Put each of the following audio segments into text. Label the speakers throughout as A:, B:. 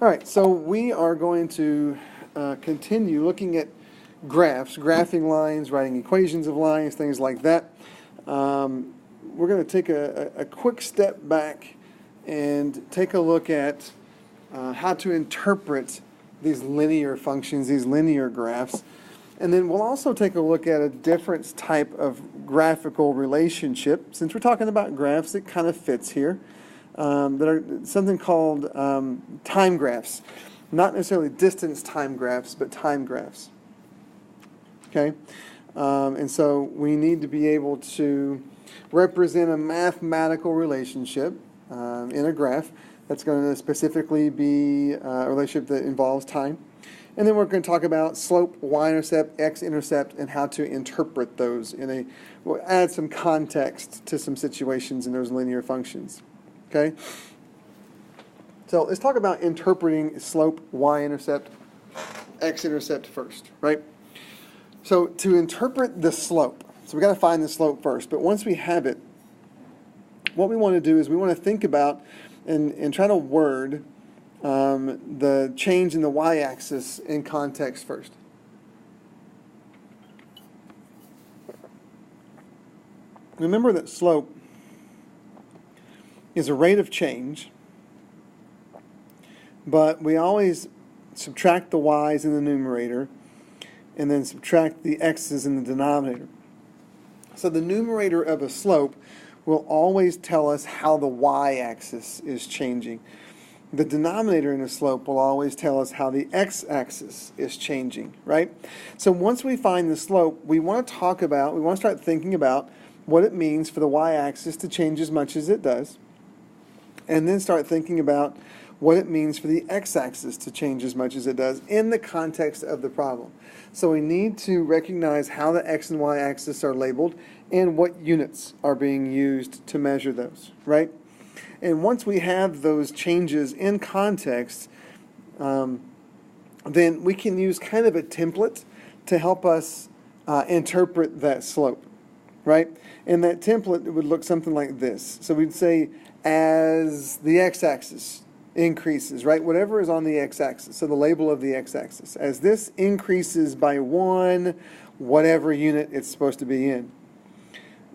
A: All right, so we are going to continue looking at graphs, graphing lines, writing equations of lines, things like that. We're going to take a quick step back and take a look at how to interpret these linear functions, these linear graphs. And then we'll also take a look at a different type of graphical relationship. Since we're talking about graphs, it kind of fits here. That are something called time graphs. Not necessarily distance time graphs, but time graphs. Okay? And so we need to be able to represent a mathematical relationship in a graph that's going to specifically be a relationship that involves time. And then we're going to talk about slope, y-intercept, x-intercept, and how to interpret those we'll add some context to some situations in those linear functions. Okay? So let's talk about interpreting slope, y-intercept, x-intercept first, right? So to interpret the slope, so we've got to find the slope first, but once we have it, what we want to do is we want to think about and try to word the change in the y-axis in context first. Remember that slope is a rate of change, but we always subtract the y's in the numerator and then subtract the x's in the denominator. So the numerator of a slope will always tell us how the y-axis is changing. The denominator in a slope will always tell us how the x-axis is changing, right? So once we find the slope, we want to start thinking about what it means for the y-axis to change as much as it does, and then start thinking about what it means for the x-axis to change as much as it does in the context of the problem. So we need to recognize how the x and y-axis are labeled and what units are being used to measure those, right? And once we have those changes in context, then we can use kind of a template to help us interpret that slope, right? And that template would look something like this. So we'd say, as the x-axis increases, right? Whatever is on the x-axis, so the label of the x-axis. As this increases by 1, whatever unit it's supposed to be in.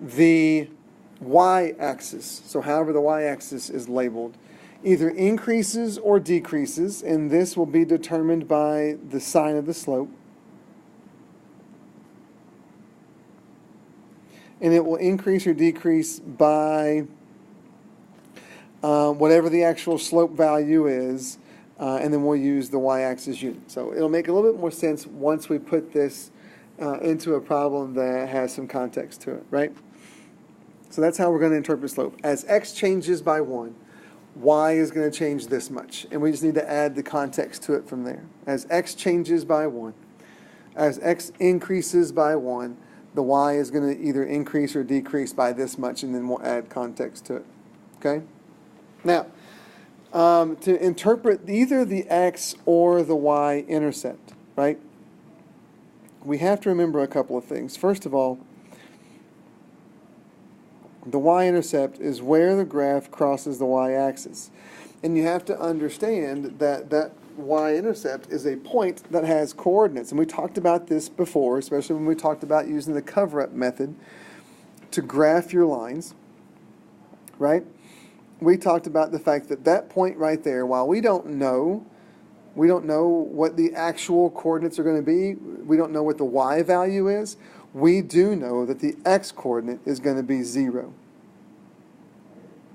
A: The y-axis, so however the y-axis is labeled, either increases or decreases, and this will be determined by the sign of the slope. And it will increase or decrease by whatever the actual slope value is, and then we'll use the y-axis unit. So it'll make a little bit more sense once we put this into a problem that has some context to it, right? So that's how we're going to interpret slope. As x changes by 1, y is going to change this much, and we just need to add the context to it from there. As x changes by 1, as x increases by 1, the y is going to either increase or decrease by this much, and then we'll add context to it. Okay? Now, to interpret either the x or the y-intercept, right, we have to remember a couple of things. First of all, the y-intercept is where the graph crosses the y-axis. And you have to understand that that y-intercept is a point that has coordinates. And we talked about this before, especially when we talked about using the cover-up method to graph your lines, right? We talked about the fact that that point right there, while we don't know what the actual coordinates are going to be, we don't know what the y value is, we do know that the x coordinate is going to be 0.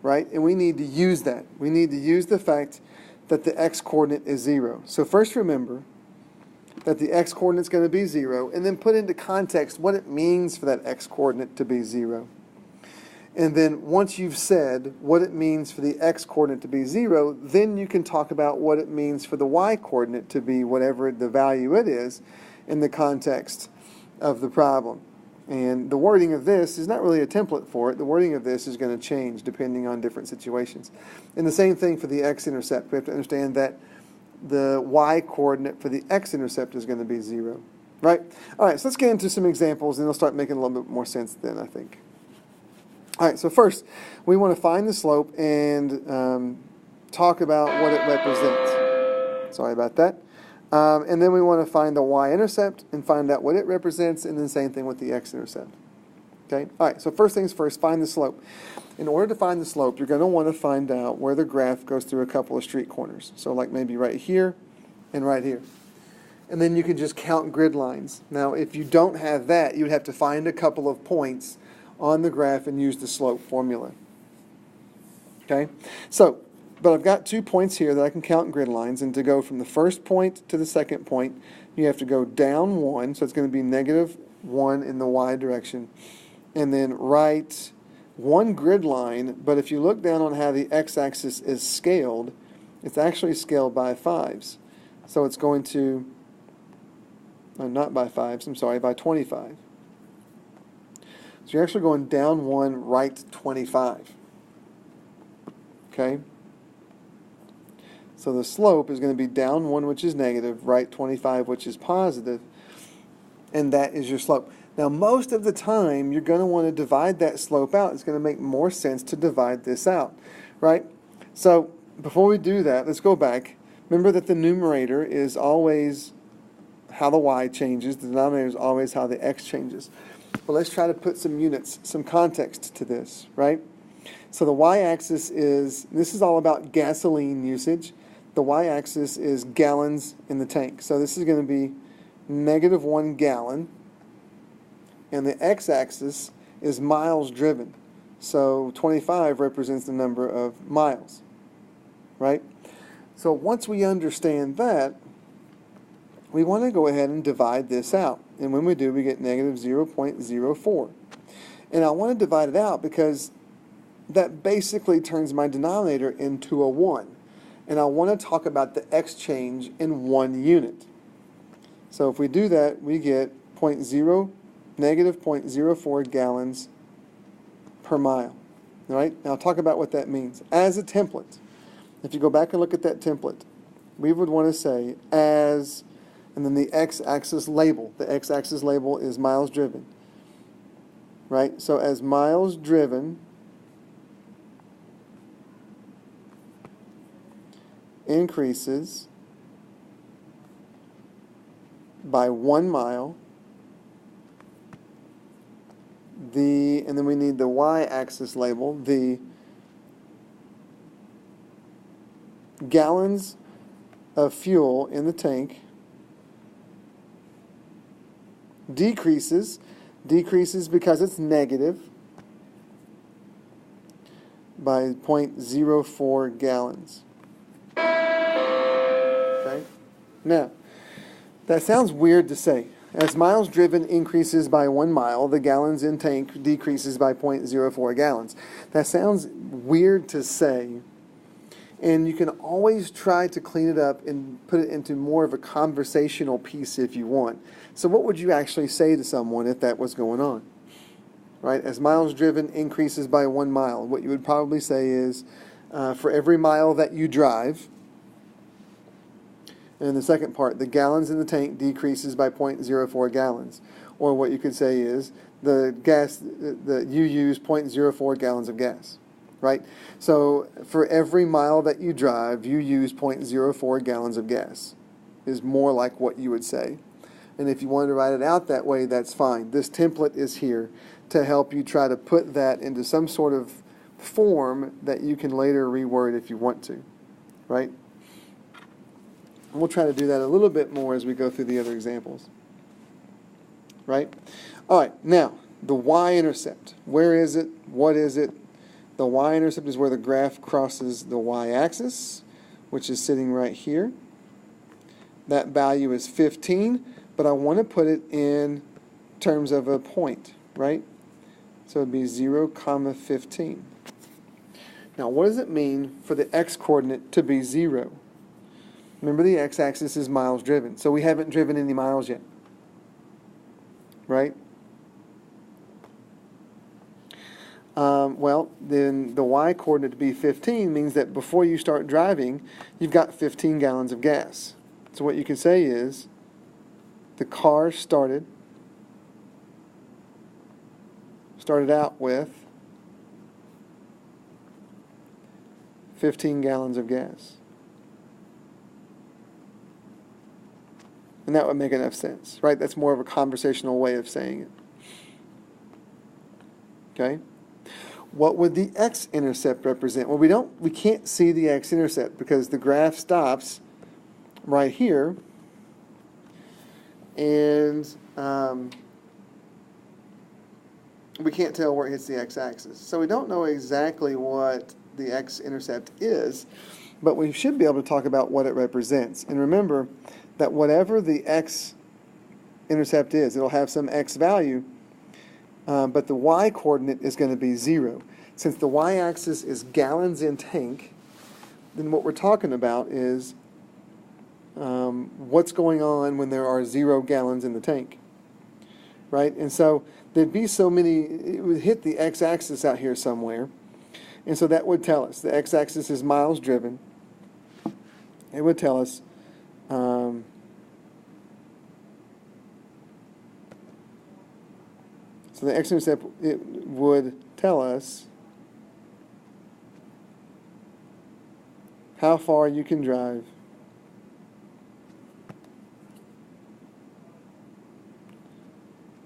A: Right? And we need to use that. We need to use the fact that the x coordinate is 0. So first remember that the x coordinate is going to be 0, and then put into context what it means for that x coordinate to be 0. And then once you've said what it means for the x coordinate to be 0, then you can talk about what it means for the y coordinate to be whatever the value it is in the context of the problem. And the wording of this is not really a template for it. The wording of this is going to change depending on different situations. And the same thing for the x-intercept. We have to understand that the y coordinate for the x-intercept is going to be 0. Right? All right, so let's get into some examples, and they'll start making a little bit more sense then, I think. All right, so first, we want to find the slope and talk about what it represents. Sorry about that. And then we want to find the y-intercept and find out what it represents, and then same thing with the x-intercept. Okay? All right, so first things first, find the slope. In order to find the slope, you're going to want to find out where the graph goes through a couple of street corners. So like maybe right here and right here. And then you can just count grid lines. Now, if you don't have that, you would have to find a couple of points on the graph and use the slope formula. Okay? So, but I've got 2 points here that I can count grid lines, and to go from the first point to the second point, you have to go down 1, so it's going to be -1 in the y direction, and then write 1 grid line, but if you look down on how the x-axis is scaled, it's actually scaled by 5s. So it's going to, not by 5s, I'm sorry, by 25. So you're actually going down 1, right 25. Okay? So the slope is going to be down 1, which is negative, right 25, which is positive, and that is your slope. Now, most of the time, you're going to want to divide that slope out. It's going to make more sense to divide this out, right? So before we do that, let's go back. Remember that the numerator is always how the y changes. The denominator is always how the x changes. But let's try to put some units, some context to this, right? So the y-axis is, this is all about gasoline usage. The y-axis is gallons in the tank. So this is going to be -1 gallon. And the x-axis is miles driven. So 25 represents the number of miles, right? So once we understand that, we want to go ahead and divide this out. And when we do, we get -0.04. And I want to divide it out because that basically turns my denominator into a 1. And I want to talk about the x change in 1 unit. So if we do that, we get -0.04 gallons per mile. All right? Now I'll talk about what that means. As a template, if you go back and look at that template, we would want to say as, and then the x-axis label. The x-axis label is miles driven. Right? So as miles driven increases by 1 mile, and then we need the y-axis label, the gallons of fuel in the tank decreases because it's negative by 0.04 gallons. Okay? Now, that sounds weird to say. As miles driven increases by 1 mile, the gallons in tank decreases by 0.04 gallons. That sounds weird to say, and you can always try to clean it up and put it into more of a conversational piece if you want. So what would you actually say to someone if that was going on? Right? As miles driven increases by 1 mile, what you would probably say is, for every mile that you drive, and the second part, the gallons in the tank decreases by 0.04 gallons. Or what you could say is, you use 0.04 gallons of gas. Right? So for every mile that you drive, you use 0.04 gallons of gas, is more like what you would say. And if you wanted to write it out that way, that's fine. This template is here to help you try to put that into some sort of form that you can later reword if you want to. Right? And we'll try to do that a little bit more as we go through the other examples. Right? All right, now, the y-intercept. Where is it? What is it? The y-intercept is where the graph crosses the y-axis, which is sitting right here. That value is 15, but I want to put it in terms of a point, right? So it would be 0, 15. Now, what does it mean for the x-coordinate to be 0? Remember, the x-axis is miles driven, so we haven't driven any miles yet, right? Well, then the y-coordinate to be 15 means that before you start driving, you've got 15 gallons of gas. So what you can say is, the car started out with 15 gallons of gas. And that would make enough sense, right? That's more of a conversational way of saying it. Okay? What would the x-intercept represent? Well, we can't see the x-intercept because the graph stops right here, and we can't tell where it hits the x-axis. So we don't know exactly what the x-intercept is, but we should be able to talk about what it represents. And remember that whatever the x-intercept is, it'll have some x value, but the y-coordinate is going to be 0. Since the y-axis is gallons in tank, then what we're talking about is what's going on when there are 0 gallons in the tank, right? And so there'd be so many, it would hit the x-axis out here somewhere, and so that would tell us, the x-axis is miles driven. It would tell us so the x-intercept, it would tell us how far you can drive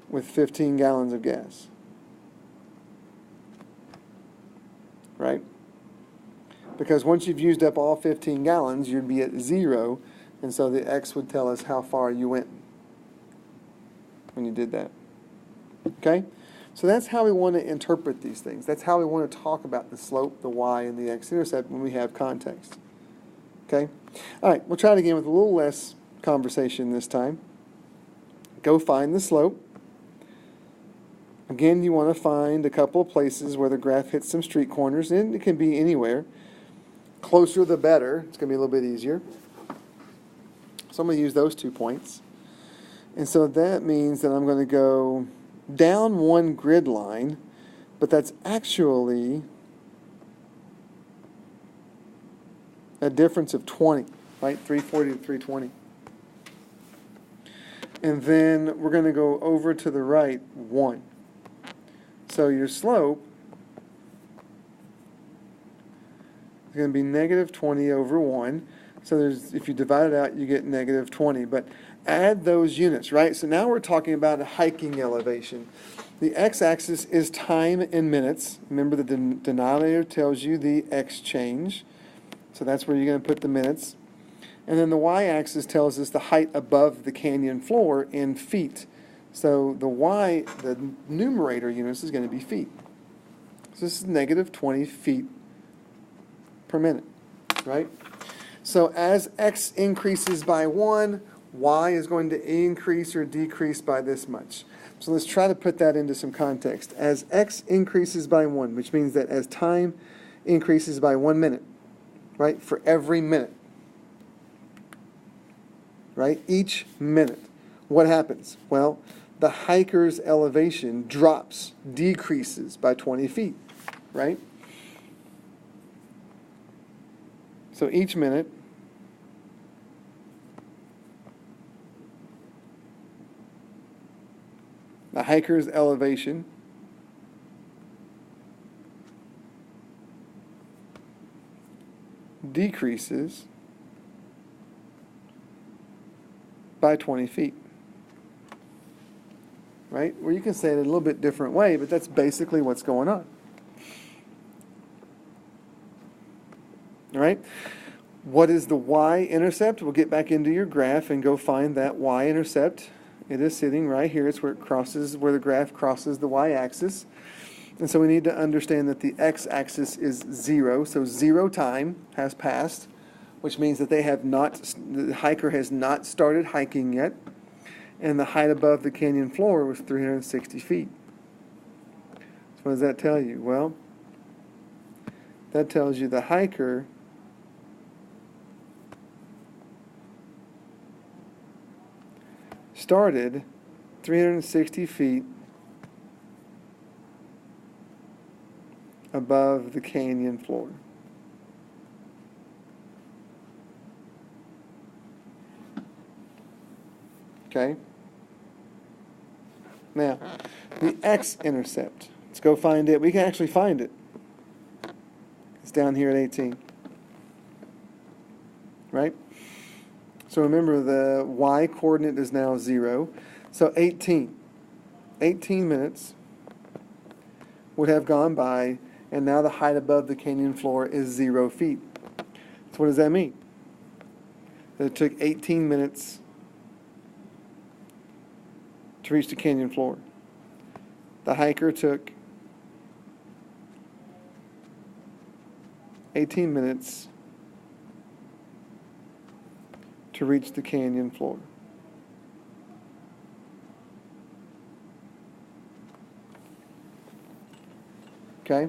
A: with 15 gallons of gas, right? Because once you've used up all 15 gallons, you'd be at 0, and so the x would tell us how far you went when you did that. Okay? So that's how we want to interpret these things. That's how we want to talk about the slope, the y, and the x-intercept when we have context. Okay? All right, we'll try it again with a little less conversation this time. Go find the slope. Again, you want to find a couple of places where the graph hits some street corners, and it can be anywhere. Closer the better. It's going to be a little bit easier. So I'm going to use those 2 points. And so that means that I'm going to go down one grid line, but that's actually a difference of 20, right? 340 to 320. And then we're going to go over to the right 1. So your slope is going to be negative 20 over 1. So if you divide it out, you get negative 20. But add those units, right? So now we're talking about a hiking elevation. The x-axis is time in minutes. Remember, the denominator tells you the x change. So that's where you're going to put the minutes. And then the y-axis tells us the height above the canyon floor in feet. So the numerator units is going to be feet. So this is negative 20 feet per minute, right? So as x increases by 1, y is going to increase or decrease by this much. So let's try to put that into some context. As x increases by 1, which means that as time increases by 1 minute, right, for every minute, right, each minute, what happens? Well, the hiker's elevation drops, decreases by 20 feet, right? So each minute, the hiker's elevation decreases by 20 feet. Right? Or you can say it a little bit different way, but that's basically what's going on. All right? What is the y-intercept? We'll get back into your graph and go find that y-intercept. It is sitting right here. It's where it crosses, where the graph crosses the y-axis. And so we need to understand that the x-axis is 0. So 0 time has passed, which means that the hiker has not started hiking yet. And the height above the canyon floor was 360 feet. So what does that tell you? Well, that tells you the hiker started 360 feet above the canyon floor. Okay? Now, the x-intercept. Let's go find it. We can actually find it. It's down here at 18. Right? So remember, the y coordinate is now 0. So 18 minutes would have gone by, and now the height above the canyon floor is 0 feet. So what does that mean? That it took 18 minutes to reach the canyon floor. The hiker took 18 minutes to reach the canyon floor. Okay?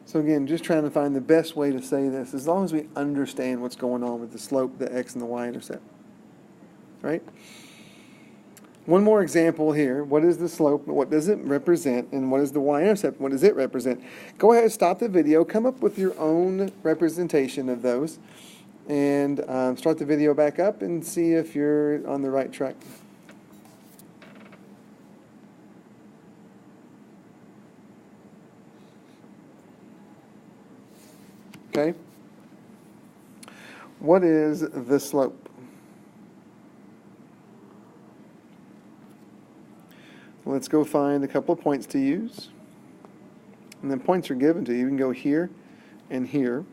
A: So again, just trying to find the best way to say this, as long as we understand what's going on with the slope, the x, and the y-intercept. Right? One more example here. What is the slope? What does it represent? And what is the y-intercept? What does it represent? Go ahead, stop the video, come up with your own representation of those, and start the video back up and see if you're on the right track. Okay? What is the slope? Let's go find a couple of points to use. And then points are given to you. You can go here and here.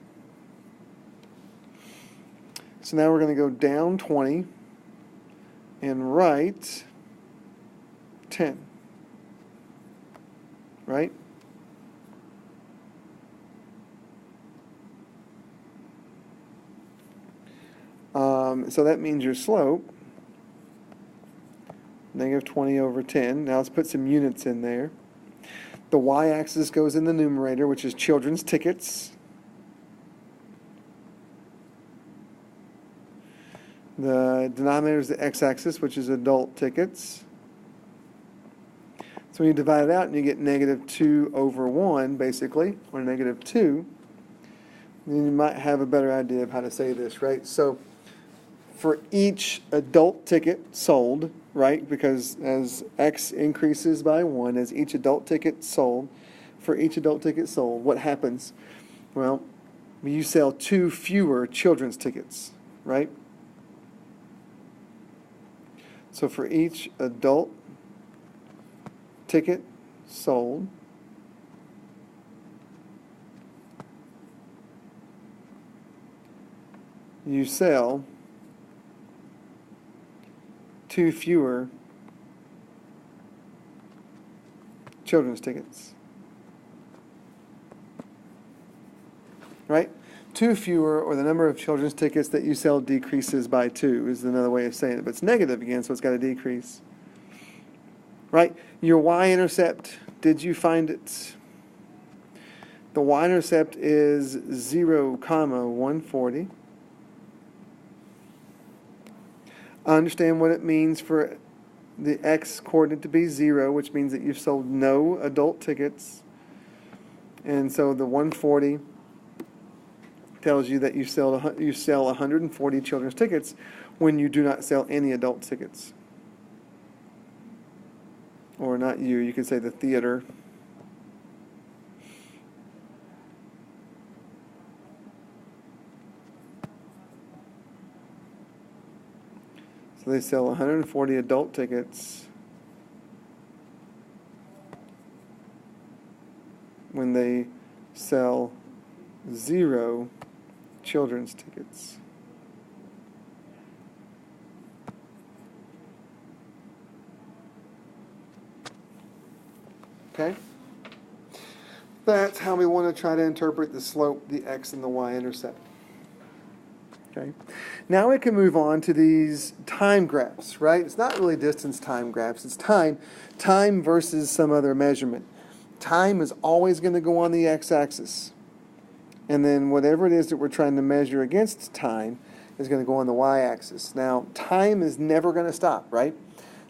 A: So now we're going to go down 20 and right 10. Right? So that means your slope, negative 20 over 10. Now let's put some units in there. The y-axis goes in the numerator, which is children's tickets. The denominator is the x-axis, which is adult tickets. So when you divide it out and you get negative 2 over 1, basically, or negative 2, then you might have a better idea of how to say this, right? So for each adult ticket sold, right, because as x increases by 1, as each adult ticket sold, for each adult ticket sold, what happens? Well, you sell 2 fewer children's tickets, right? So for each adult ticket sold, you sell 2 fewer children's tickets. Right? 2 fewer, or the number of children's tickets that you sell decreases by 2 is another way of saying it. But it's negative again, so it's got to decrease. Right? Your y-intercept, did you find it? The y-intercept is 0, 140. Understand what it means for the x coordinate to be 0, which means that you've sold no adult tickets. And so the 140 tells you that you sell 140 children's tickets when you do not sell any adult tickets. Or not you could say the theater. So they sell 140 adult tickets when they sell 0 children's tickets. Okay? That's how we want to try to interpret the slope, the x, and the y-intercept. Okay. Now we can move on to these time graphs, right? It's not really distance time graphs. It's time versus some other measurement. Time is always going to go on the x-axis. And then whatever it is that we're trying to measure against time is going to go on the y-axis. Now, time is never going to stop, right?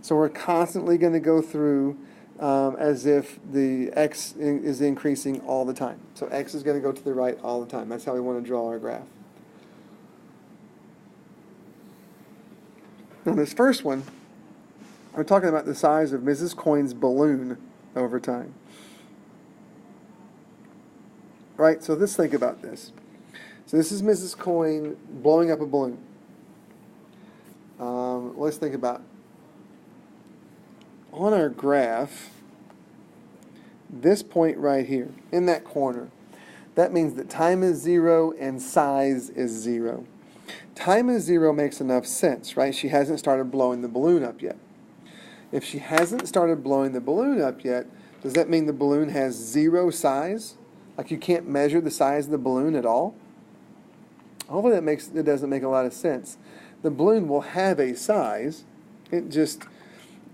A: So we're constantly going to go through as if the x is increasing all the time. So x is going to go to the right all the time. That's how we want to draw our graph. Now this first one, we're talking about the size of Mrs. Coin's balloon over time. Right, so let's think about this. So this is Mrs. Coin blowing up a balloon. let's think about on our graph, this point right here, in that corner, that means that time is 0 and size is 0. Time is 0 makes enough sense, right? She hasn't started blowing the balloon up yet. If she hasn't started blowing the balloon up yet, does that mean the balloon has 0 size? Like you can't measure the size of the balloon at all? Hopefully it doesn't make a lot of sense. The balloon will have a size. It just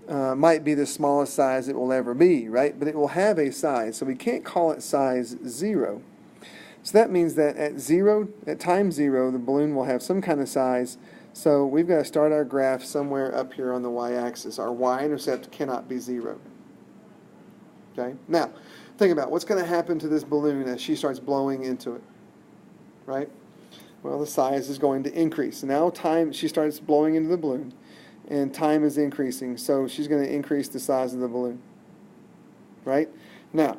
A: might be the smallest size it will ever be, right? But it will have a size, so we can't call it size 0. So that means that at time 0, the balloon will have some kind of size. So we've got to start our graph somewhere up here on the y-axis. Our y-intercept cannot be 0. Okay? Now, think about what's going to happen to this balloon as she starts blowing into it, right? Well, the size is going to increase. Now she starts blowing into the balloon, and time is increasing, so she's going to increase the size of the balloon, right? Now,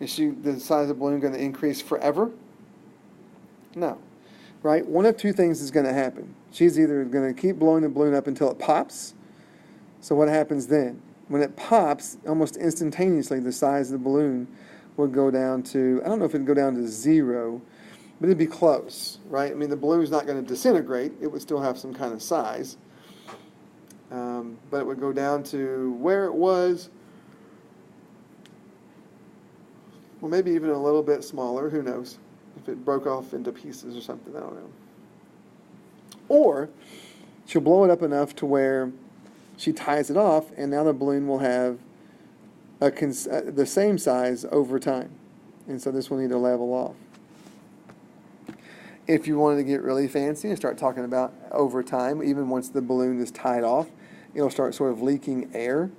A: is the size of the balloon going to increase forever? No, right? One of two things is going to happen. She's either going to keep blowing the balloon up until it pops. So what happens then? When it pops, almost instantaneously, the size of the balloon will go down to, I don't know if it would go down to 0, but it'd be close, right? I mean, the balloon's not going to disintegrate. It would still have some kind of size. But it would go down to where it was, well, maybe even a little bit smaller, who knows? If it broke off into pieces or something, I don't know. Or she'll blow it up enough to where she ties it off, and now the balloon will have the same size over time. And so this will need to level off. If you wanted to get really fancy and start talking about over time, even once the balloon is tied off, it'll start sort of leaking air.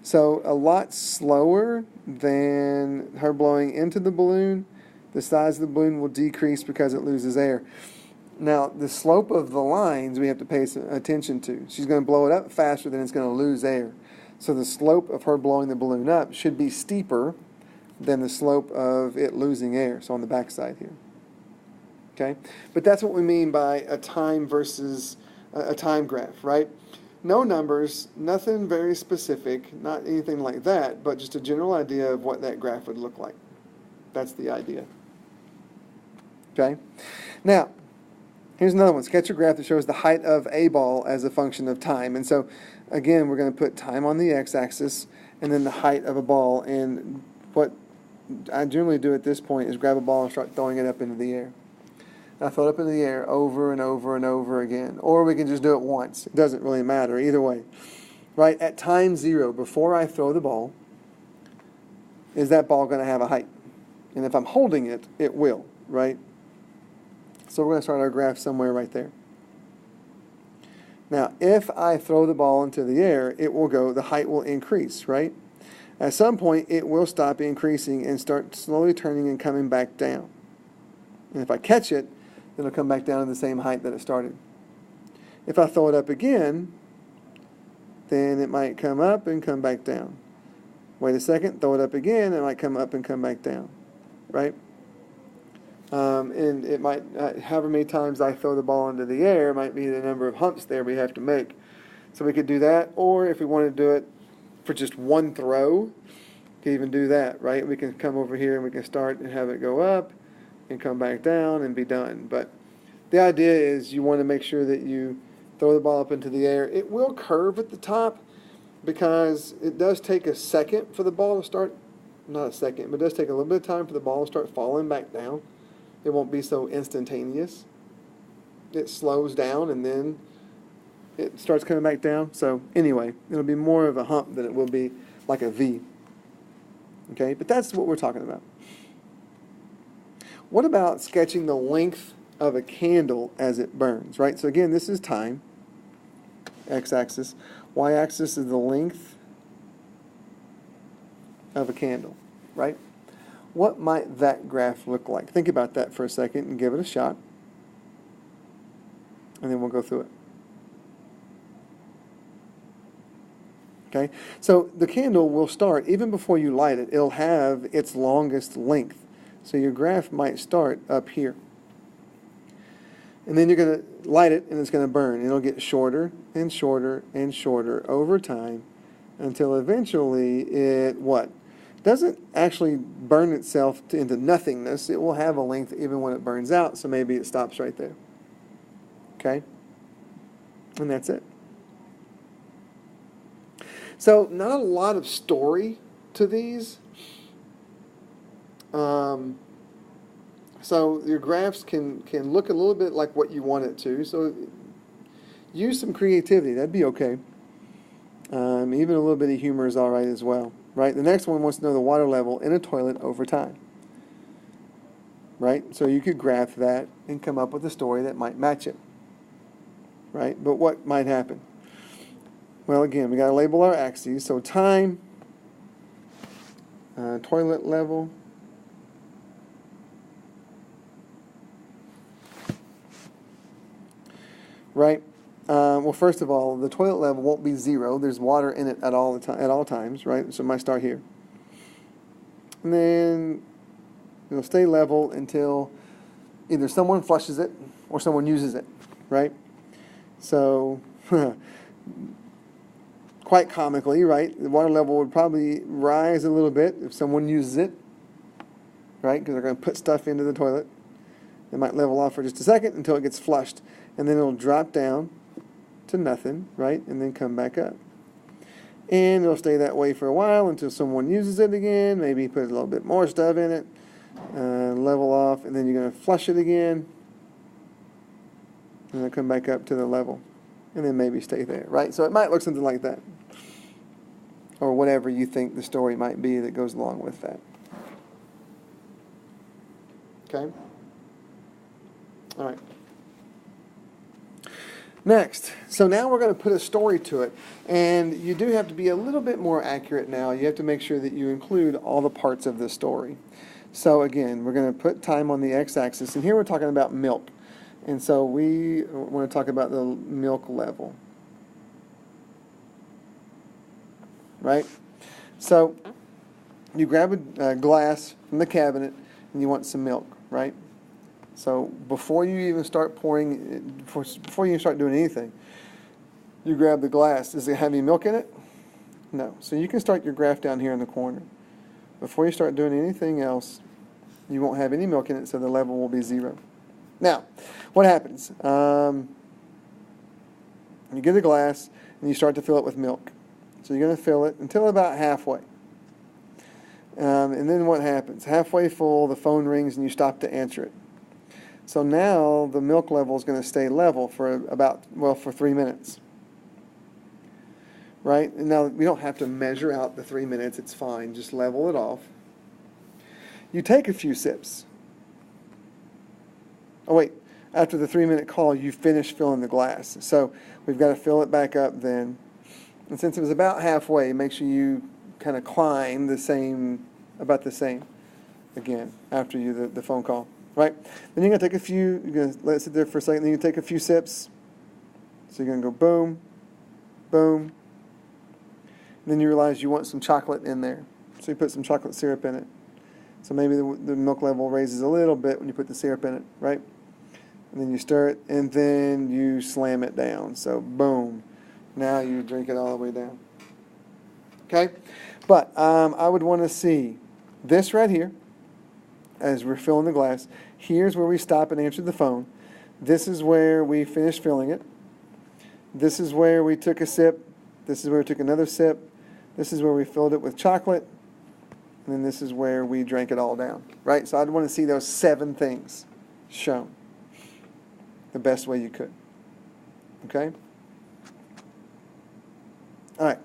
A: So a lot slower than her blowing into the balloon, the size of the balloon will decrease because it loses air. Now, the slope of the lines we have to pay some attention to. She's going to blow it up faster than it's going to lose air. So the slope of her blowing the balloon up should be steeper than the slope of it losing air. So on the back side here. Okay? But that's what we mean by a time versus a time graph, right? No numbers, nothing very specific, not anything like that, but just a general idea of what that graph would look like. That's the idea. Okay? Now, here's another one. Sketch a graph that shows the height of a ball as a function of time. And so, again, we're going to put time on the x-axis and then the height of a ball. And what I generally do at this point is grab a ball and start throwing it up into the air. I throw it up in the air over and over and over again. Or we can just do it once. It doesn't really matter either way. Right? At time 0, before I throw the ball, is that ball going to have a height? And if I'm holding it, it will, right? So we're going to start our graph somewhere right there. Now, if I throw the ball into the air, it will go, the height will increase, right? At some point, it will stop increasing and start slowly turning and coming back down. And if I catch it, it'll come back down to the same height that it started. If I throw it up again, then it might come up and come back down. Wait a second, throw it up again, it might come up and come back down, right? And it might, however many times I throw the ball into the air, might be the number of humps there we have to make. So we could do that, or if we want to do it for just one throw, we can even do that, right? We can come over here and we can start and have it go up and come back down and be done. But the idea is you want to make sure that you throw the ball up into the air. It will curve at the top because it does take a second for the ball to start, not a second, but it does take a little bit of time for the ball to start falling back down. It won't be so instantaneous. It slows down and then it starts coming back down. So anyway, it'll be more of a hump than it will be like a V. Okay, but that's what we're talking about. What about sketching the length of a candle as it burns, right? So again, this is time, x-axis. Y-axis is the length of a candle, right? What might that graph look like? Think about that for a second and give it a shot. And then we'll go through it. Okay? So the candle will start, even before you light it, it'll have its longest length. So your graph might start up here. And then you're going to light it, and it's going to burn. It'll get shorter and shorter and shorter over time until eventually it, what? Doesn't actually burn itself into nothingness. It will have a length even when it burns out, so maybe it stops right there. Okay? And that's it. So not a lot of story to these. So your graphs can look a little bit like what you want it to. So use some creativity. That'd be okay. Even a little bit of humor is all right as well. Right? The next one wants to know the water level in a toilet over time. Right? So you could graph that and come up with a story that might match it. Right? But what might happen? Well, again, we got to label our axes. So time, toilet level, right? Well, first of all, the toilet level won't be 0. There's water in it at all times, right? So it might start here, and then it'll stay level until either someone flushes it or someone uses it, right? So, quite comically, right? The water level would probably rise a little bit if someone uses it, right? Because they're going to put stuff into the toilet. It might level off for just a second until it gets flushed, and then it'll drop down to nothing, right? And then come back up. And it'll stay that way for a while until someone uses it again, maybe put a little bit more stuff in it, level off, and then you're going to flush it again, and it'll come back up to the level, and then maybe stay there, right? So it might look something like that, or whatever you think the story might be that goes along with that. Okay? All right. Next, so now we're going to put a story to it, and you do have to be a little bit more accurate now. You have to make sure that you include all the parts of the story. So again, we're going to put time on the x-axis, and here we're talking about milk. And so we want to talk about the milk level. Right? So you grab a glass from the cabinet, and you want some milk, right? So before you even start pouring, before you even start doing anything, you grab the glass. Does it have any milk in it? No. So you can start your graph down here in the corner. Before you start doing anything else, you won't have any milk in it, so the level will be 0. Now, what happens? You get a glass, and you start to fill it with milk. So you're going to fill it until about halfway. And then what happens? Halfway full, the phone rings, and you stop to answer it. So now the milk level is going to stay level for for 3 minutes. Right? And now we don't have to measure out the 3 minutes. It's fine. Just level it off. You take a few sips. Oh, wait. After the 3-minute call, you finish filling the glass. So we've got to fill it back up then. And since it was about halfway, make sure you kind of climb about the same again after the phone call. Right? Then you're going to take you're going to let it sit there for a second, then you take a few sips. So you're going to go boom, boom. And then you realize you want some chocolate in there. So you put some chocolate syrup in it. So maybe the milk level raises a little bit when you put the syrup in it, right? And then you stir it, and then you slam it down. So boom. Now you drink it all the way down. Okay? But I would want to see this right here as we're filling the glass. Here's where we stop and answer the phone. This is where we finished filling it. This is where we took a sip. This is where we took another sip. This is where we filled it with chocolate. And then this is where we drank it all down. Right? So I'd want to see those 7 things shown the best way you could. Okay? All right.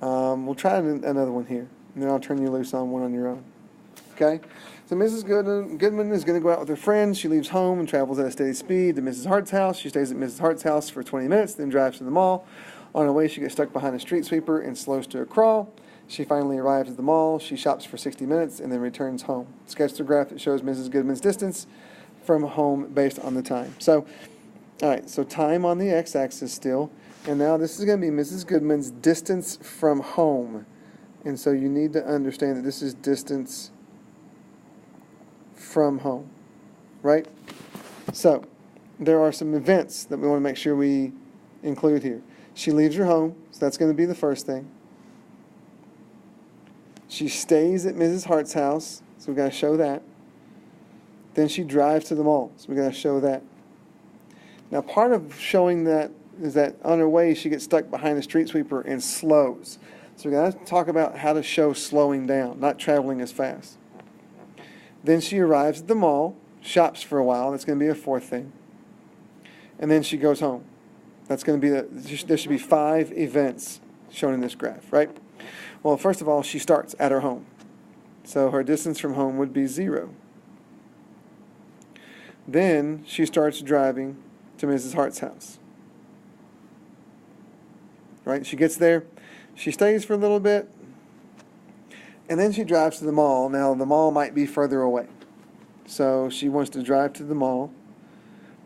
A: We'll try another one here. And then I'll turn you loose on one on your own. Okay? So Mrs. Goodman is going to go out with her friends. She leaves home and travels at a steady speed to Mrs. Hart's house. She stays at Mrs. Hart's house for 20 minutes, then drives to the mall. On her way, she gets stuck behind a street sweeper and slows to a crawl. She finally arrives at the mall. She shops for 60 minutes and then returns home. Sketch the graph that shows Mrs. Goodman's distance from home based on the time. So, all right, so time on the x-axis still. And now this is going to be Mrs. Goodman's distance from home. And so you need to understand that this is distance from home, right? So there are some events that we want to make sure we include here. She leaves her home, so that's going to be the first thing. She stays at Mrs. Hart's house, so we've got to show that. Then she drives to the mall, so we've got to show that. Now, part of showing that is that on her way, she gets stuck behind a street sweeper and slows. So we've got to talk about how to show slowing down, not traveling as fast. Then she arrives at the mall, shops for a while. That's going to be a fourth thing. And then she goes home. That's going to be there should be 5 events shown in this graph, right? Well, first of all, she starts at her home. So her distance from home would be 0. Then she starts driving to Mrs. Hart's house. Right? She gets there. She stays for a little bit. And then she drives to the mall. Now, the mall might be further away. So she wants to drive to the mall.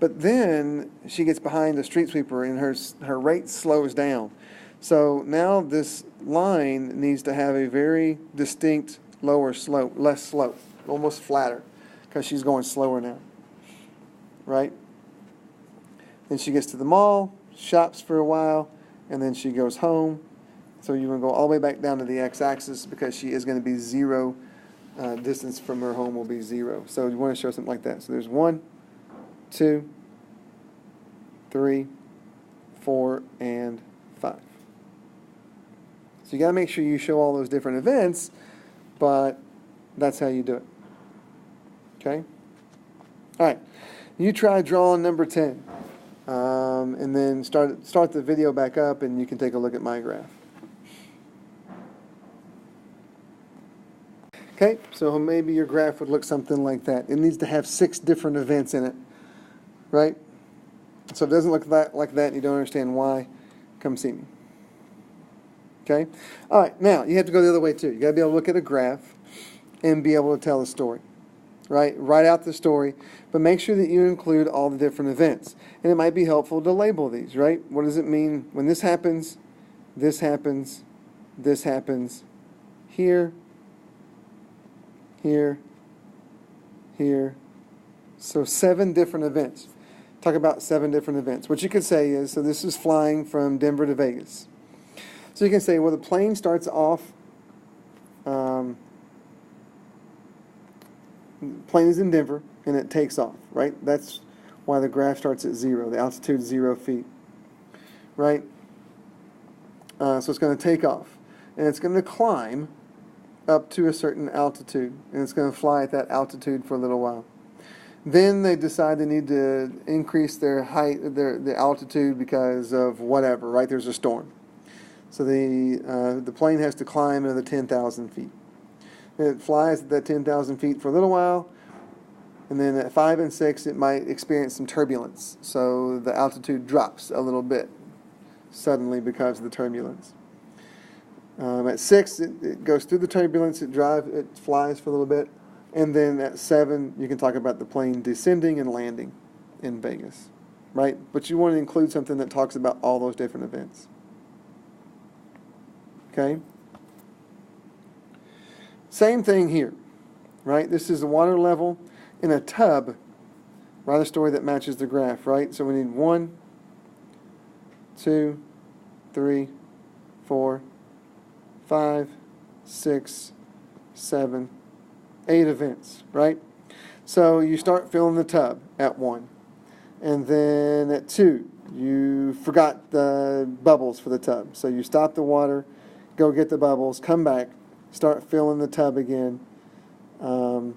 A: But then she gets behind a street sweeper and her rate slows down. So now this line needs to have a very distinct lower slope, less slope, almost flatter, because she's going slower now. Right? Then she gets to the mall, shops for a while, and then she goes home. So you're going to go all the way back down to the x-axis because she is going to be 0. Distance from her home will be 0. So you want to show something like that. So there's 1, 2, 3, 4, and 5. So you got to make sure you show all those different events, but that's how you do it. Okay? All right. You try drawing number 10. And then start the video back up, and you can take a look at my graph. Okay, so maybe your graph would look something like that. It needs to have 6 different events in it, right? So if it doesn't look like that and you don't understand why, come see me. Okay? All right, now you have to go the other way too. You got to be able to look at a graph and be able to tell a story, right? Write out the story, but make sure that you include all the different events. And it might be helpful to label these, right? What does it mean when this happens, this happens, this happens, here, here, here. So 7 different events. Talk about 7 different events. What you could say is, so this is flying from Denver to Vegas. So you can say, well, the plane starts off, plane is in Denver, and it takes off, right? That's why the graph starts at 0. The altitude is 0 feet, right? So it's going to take off, and it's going to climb up to a certain altitude, and it's going to fly at that altitude for a little while. Then they decide they need to increase their height, the altitude because of whatever, right? There's a storm. So the plane has to climb another 10,000 feet. It flies at that 10,000 feet for a little while, and then at 5 and 6 it might experience some turbulence. So the altitude drops a little bit suddenly because of the turbulence. At 6, it goes through the turbulence, it flies for a little bit, and then at 7, you can talk about the plane descending and landing in Vegas, right? But you want to include something that talks about all those different events. Okay? Same thing here, right? This is the water level in a tub. Write a story that matches the graph, right? So we need 1, 2, 3, 4, 5, 6, 7, 8 events, right? So you start filling the tub at 1. And then at 2, you forgot the bubbles for the tub. So you stop the water, go get the bubbles, come back, start filling the tub again. And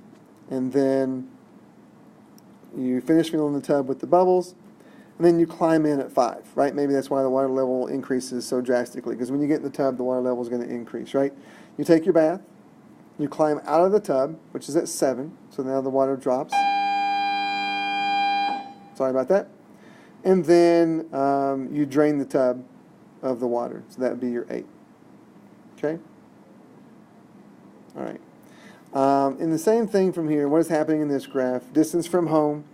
A: then you finish filling the tub with the bubbles. And then you climb in at 5, right? Maybe that's why the water level increases so drastically, because when you get in the tub, the water level is going to increase, right? You take your bath, you climb out of the tub, which is at 7, so now the water drops. Sorry about that. And then you drain the tub of the water, so that would be your 8. Okay? All right. And the same thing from here, what is happening in this graph? Distance from home,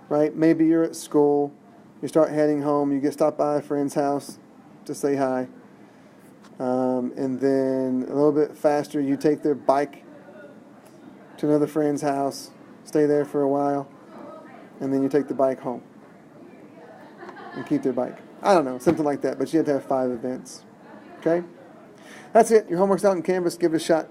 A: right? Maybe you're at school. You start heading home, you get stopped by a friend's house to say hi. And then a little bit faster, you take their bike to another friend's house, stay there for a while. and then you take the bike home and keep their bike. I don't know, something like that, but you have to have 5 events. Okay? That's it. Your homework's out in Canvas. Give it a shot.